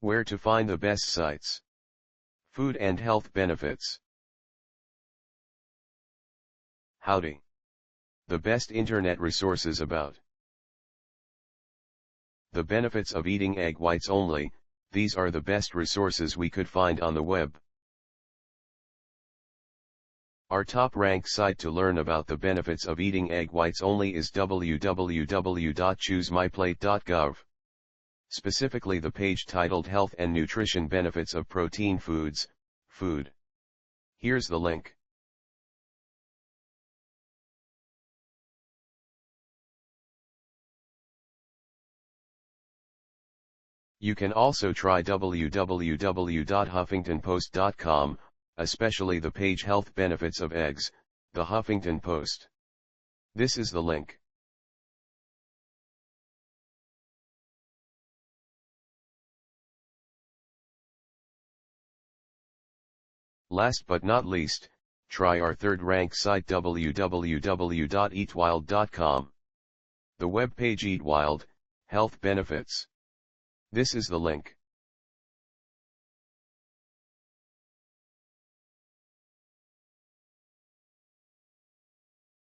Where to find the best sites. Food and health benefits. Howdy. The best internet resources about the benefits of eating egg whites only. These are the best resources we could find on the web. Our top-ranked site to learn about the benefits of eating egg whites only is www.choosemyplate.gov. Specifically the page titled Health and Nutrition Benefits of Protein Foods, Food. Here's the link. You can also try www.huffingtonpost.com, especially the page Health Benefits of Eggs, the Huffington Post. This is the link. Last but not least, try our third-ranked site www.eatwild.com. The web page Eat Wild, Health Benefits. This is the link.